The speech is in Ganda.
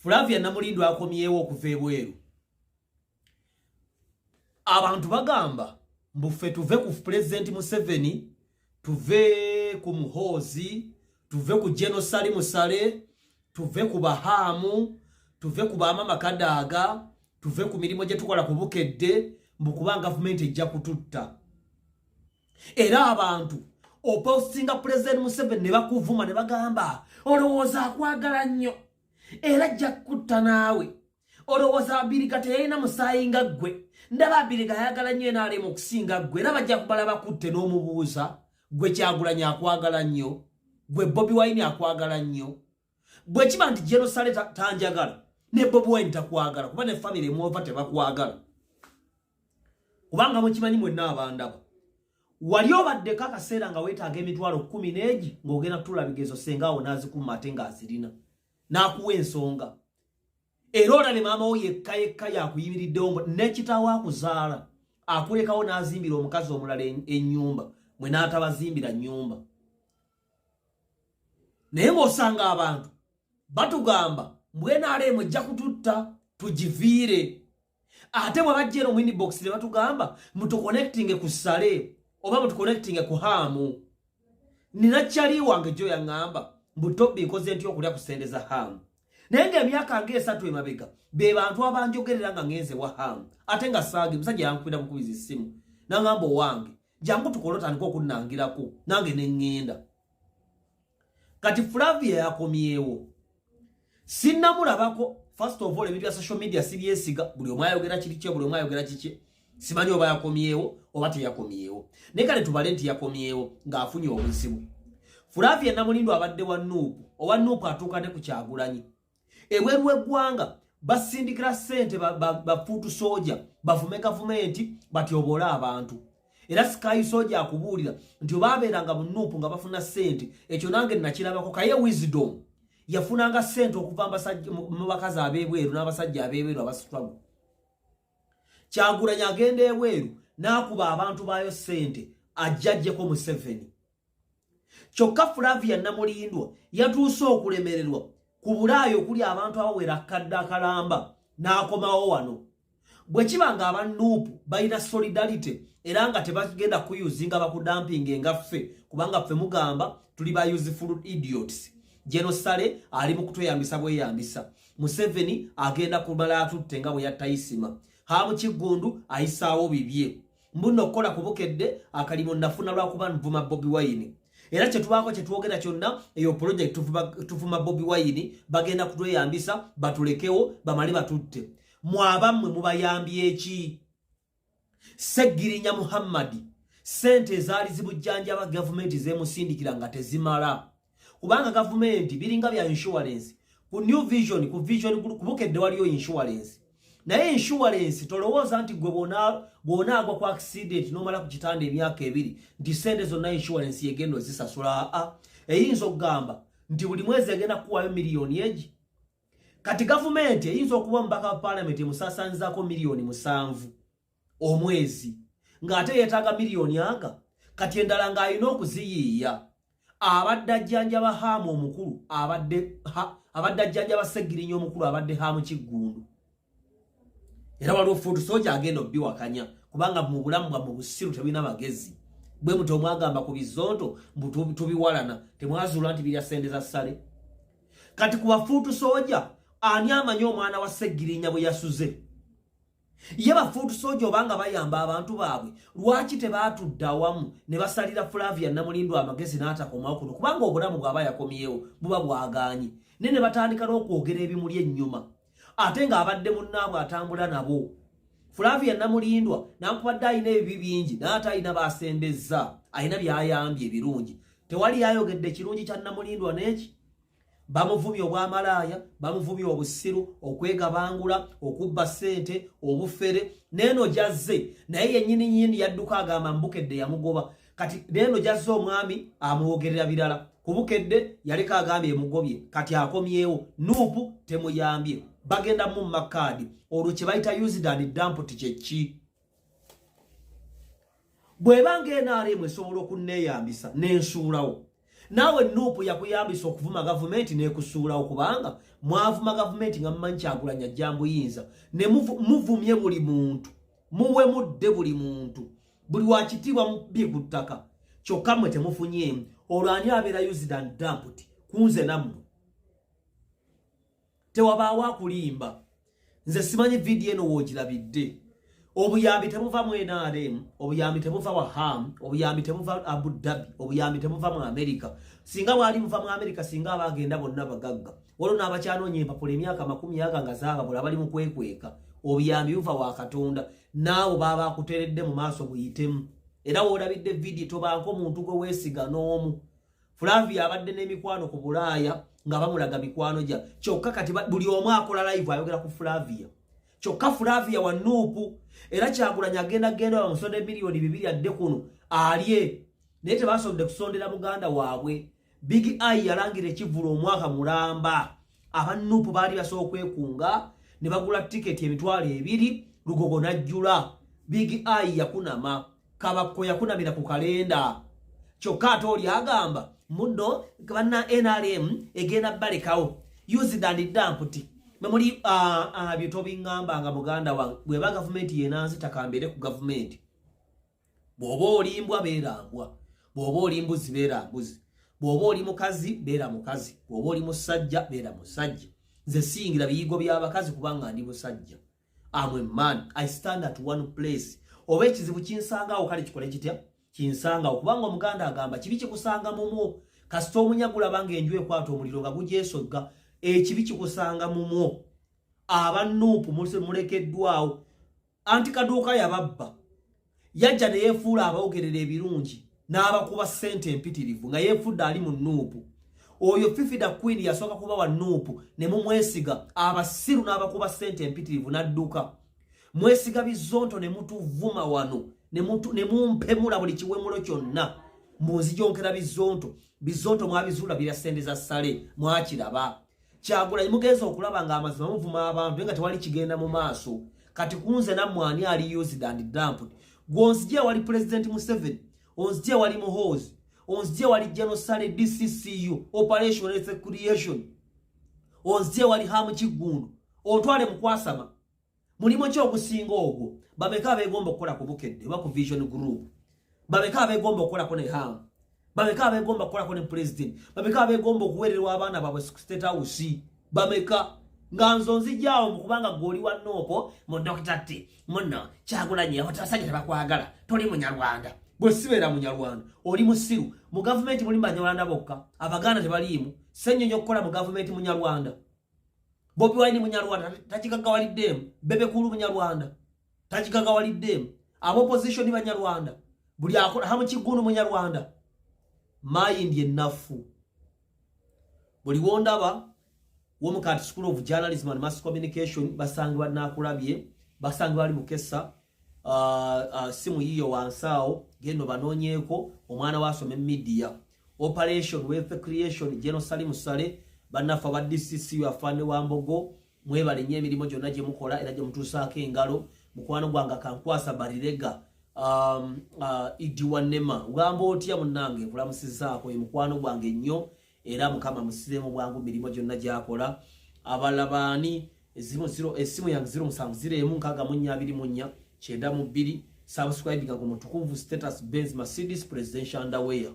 Flavia Namulindwa akomyewo okuva ebweru. Abantu bagamba mbufe tuve ku President Museveni, tuve ku Muhoozi, tuve ku Genocide Musale, tuve ku Bahamu, tuve ku Bamama Kadaga, tuve ku mirimo gye tukola ku Bukedde, mbukuba government ejja kututta. Era abantu opostinga President Museveni ne bakuvuma ne bagamba olowooza akwagala nnyo era ajja kutta naawe. Olowooza Abiriga teyalina musaayi nga ggwe. Ndaba Abiriga ayagala nnyo NRM okusinga ggwe. Era bajja kubala bakutte n'omubuuza gwe Kyagulanyi akwagala nnyo, gwe Bobi Wine akwagala nnyo. Bwe kiba nti Genocide tanjagala ne Bobi Wine takwagala kuba ne family muova tebakwagala. Kubanga mukimanyi mwenna abandaba. Wali obaddeko akaseera nga weetaaga emitwalo 10 ng'ogenda kutula bigezo sengaawo n'azikuma ate ng'azirina. N'akuwa ensonga. Era olabe maama wo yekka yakuyimiriddewo n'ekitaawo akuzaala akulekawo n'azimbira omukazi omulala ennyumba mwe n'atabazimbira nnyumba. Naye ng'osanga abantu batugamba NRM ejja kututta tugiviire. Ate bwe bajja eno mu inbox ne batugamba mutuconnectinge ku Sale oba mutuconnectinge ku Hamu. Nina kyali wange gyo yaŋŋamba mbutobi nkoze ntyo okulya kusendeza Hamu. Naye ng'emyaka ng'esatu emabega be bantu abanjogerera nga ngenze wa Hamu. Ate nga saagi musajja yankubira bukubiza essimu n'aŋŋamba owange jangu tukole otandika okunnangirako nange ne ŋŋenda. Kati Flavia yakomyewo. Sinnamulabako. First of all, ebintu bya social media sibyesiga. Buli omu ayogera kiki, buli omu ayogera kiki. Simanyi oba yakomyewo oba teyakomyewo. Naye kale tubale nti yakomyewo ng'afunye obuzibu. Flavia Namulindwa abadde wa Nuupu. Owa Nuupu atuuka ne ku Kyagulanyi. Ebweru w'eggwanga basindikira ssente bafuutu soja bavume gavumenti batyoboola abantu. Era Sky Soja akubuulira nti oba abeeranga mu Nuupu nga bafuna ssente ekyo nange nakirabako. Kaye Wisdom yafunanga ssente okuva mu bakazi ab'ebweru n'abasajja ab'ebweru abasitwago. Kyagulanyi agenda ebweru n'akuba abantu baayo ssente ajjajjeko Museveni. Kyokka Flavia Namulindwa yatuuse okulemererwa ku Bulaayi okuli abantu abawera kadde akalamba n'akomawo wano. Bwe kiba nga abanuupu balina solidarity era nga tebagenda kuyuzinga bakudampinga nga ffe kubanga ffe mugamba tuli ba useful idiots. Genocide ali mu kutweyambisa bweyambisa. Museveni agenda kumala atutte nga bwe yattayisima. Hamu Kiggundu ayisaawo bibye. Mbuno okukola ku Bukedde akalimo nafuna lwakuba nvuma Bobi Wine. Era kyetubaako kyetwogera kyonna eyo project tuvuma Bobi Wine bagenda kutweyambisa batulekewo bamali batutte. Mwabammwe mubayambye eki? Seggirinya Muhammad sente ezaali zibujjanjaba gavumenti zemusindikira nga tezimala. Kubanga gavumenti biringa bya insurance. Ku New Vision, ku Vision ku Bukedde waliyo insurance. Naye insurance tolowooza nti gwe bona agwa ku accident nomala ku kitanda emyaka 2 nti sente zonna insurance yegendo zisasula. Eyinza okugamba nti buli mwezi agenda kuwayo miliyoni egi. Kati gavumenti eyinza okuba mbaka wa parliament emusasanzako miliyoni 7 omwezi ng'ate yeetaaga miliyoni anga. Kati endala ng'alina okuziyiiya. Abadde ajjanjaba Hamu omukulu abadde ajjanjaba Seggirinya omukulu abadde Hamu Kiggundu. Era waliwo fuutu soja agenda obbiwakanya kubanga mu bulamu bwa mu busiru tebina magezi. Bwe muto mwagamba ku bizonto mbu tubiwalana temwazuula nti birya sente za Sale. Kati ku bafuutu soja ani amanyi omwana wa Seggirinya bwe yasuze? Ye bafuutu soja obanga bayamba abantu baabwe lwaki tebaatudde awamu ne basalira Flavia Namulindwa amagezi n'atakomawo kuno kubanga obulamu bw'aba yakomyewo buba bwagaanyi ne batandika n'okwogera ebimuli ennyuma ate ng'abadde munnaabwe atambula nabo. Flavia Namulindwa nankubadde alina ebibi bingi n'ate alina baasembezza alina byayambye ebirungi. Tewali yayogedde kirungi kya Namulindwa n'eki. Bamuvumye obwamalaaya, bamuvumye obusiru, okwegabangula, okubba ssente, obufere. Neno jazze naye yennyini yadduka agamba Bukedde yamugoba. Kati neno jazze omwami amwogerera birala. Ku Bukedde yaleka agambye emugobye kati akomyewo. Nuupu temuyambye. Bagenda mu makadi olwo kye bayita used and dumped kyeki. Bw'ebanga NRM esobola okunneeyambisa n'ensuulawo nawe Nuupu yakuyambisa okuvuma government n'ekusuula okubanga mwavuma government nga mmanyi Kyagulanyi ajja mbuyinza ne muvumye buli muntu muwe mudde buli muntu buli wakitibwa mubbi ku ttaka kyokka mmwe temufunye olwani abeera used and dumped kunze nammwe tewabaawo akulimba nze simanyi video eno woogirabidde obuyambi tebuva mu NRM obuyambi tebuva wa Ham obuyambi tebuva Abu Dhabi obuyambi tebuva mu America singa wali muva mu America singa abagenda bonna bagagga waliwo n'abakyanoonya empapula emyaka 10 nga zaagabula bali mu kwekweka obuyambi buva wa Katonda naawe baba akuteredde mu maaso buyitemu era woolabidde video tobanko muntu gwe weesiga n'omu Flavia abadde n'emikwano ku Bulaaya nga bamulaga mikwano gya kyokka kati buli omu akola live ayogera ku Flavia kyokka Flavia wa Nuupu era Kyagulanyi agenda bamusonde miliyoni 2 adde kuno alye naye tebasobodde kusondera muganda waabwe Big Eye yalangira ekivulu omwaka mulamba aba Nuupu baali basobola okwekunga ne bagula tiketi emitwalo 2 Lugogo najjula Big Eye yakunama Kabakko yakunamira ku kalenda kyokka ate oli agamba muno banna NRM egenda balekawo used and dumped memuli bito bingamba nga muganda wange bweba government yenanzi takambere ku government bwoba olimbwa beerambwa bwoba oli mbuzi beera mbuzi bwoba oli mukazi beera mukazi bwoba oli musajja beera musajja nze singira biyigo by'abakazi kubanga ndi musajja I'm a man I stand at one place oba ekizibu kinsangawo kale kikole kitya kinsangawo kubanga omuganda agamba kibi kikusanga mumwo kasita omunyagula banga enju ekwata omuliro nga gujeesogga ekibi kikusanga mumwo aba Nuupu mulekeddwawo anti kaduuka yababba yajja ne yeefuula abawogerera ebirungi n'abakuba ssente empitirivu nga yeefudde ali mu Nuupu oyo Fifida Queen yasooka kuba wa Nuupu ne mumwesiga abasiru n'abakuba ssente empitirivu n'adduka mwesiga bizonto ne mutuvuma wano ne mumpemula buli kiwemulo kyonna munzijonkera bizonto mwabizuula bya ssente za ssale mwakiraba Kyagulanyi mugenza okulaba nga amazima muvuma abantu nga tewali kigenda mu maaso kati kunze nammwe ali used and dumped gonzije wali President Museveni onzije wali Muhoozi onzije wali Genocide DCCU Operation Recreation onzije wali Hamu Kigundu otwale mukwasama mulimo kyo okusinga ogwo babeka abegomba okukola ku Bukedde ba ku Vision Group babeka abegomba okukola ko ne Hamu babeka abegomba okukola ko ne President babeka abegomba okuweererwa abaana babwe State House bameka nganzo nzijjawo mukubanga goli wa Noopo mu Dr. T muno Kyagulanyi abatasajja tebakwagala toli munyarwanda bwe sibeera munyarwanda oli musiru mu government muli banyarwanda bokka abaganda tebaliimu sennyonyo okukola mu government munyarwanda Bobi Wine munyarwanda takigagawaliddemu Bebe Kulu munyarwanda takigagawaliddemu abo opposition banyarwanda buli akola Hamu Kigundu munyarwanda mind yenafu buli wondaba womukati School of Journalism and Mass Communication basangibwa nakulabye basangibwa ali mukessa simu yiyo wansao gendo banonyeko omwana wasome media Operation Wealth Creation General Salim Sale banafa ba DCC afande wambogo mwebale nye milimo gyonna gye mukola era gye mutusaako engalo mukwano gwanga kankwasa barirega idiwanema ugamba otya munange kulamusizaako mukwano gwange nnyo era mukama musiremu bwangu milimo gyonna gyakola abalabani esimu yange 0701 924 subscribe ku mutukuvu status Benz Mercedes presidential underwear